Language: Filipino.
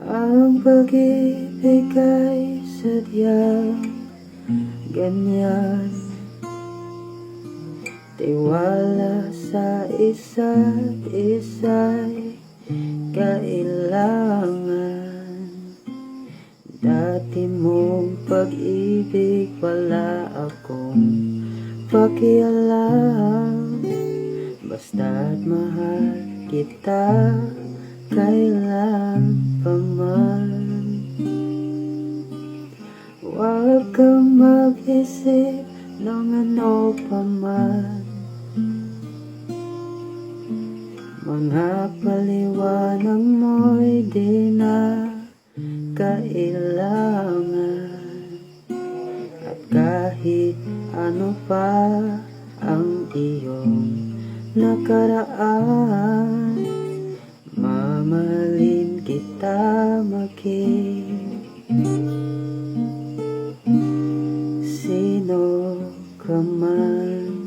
Ang pag-ibig ay sadyang ganyan, tiwala sa isa't isa'y kailangan. Dati mong pag-ibig wala akong pakialam, basta't mahal kita kailan pa man. Huwag kang mag-isip ng ano pa man, mga paliwanag mo'y di na kailangan. At kahit ano pa ang iyong nakaraan, mamahalin kita maging sino ka man.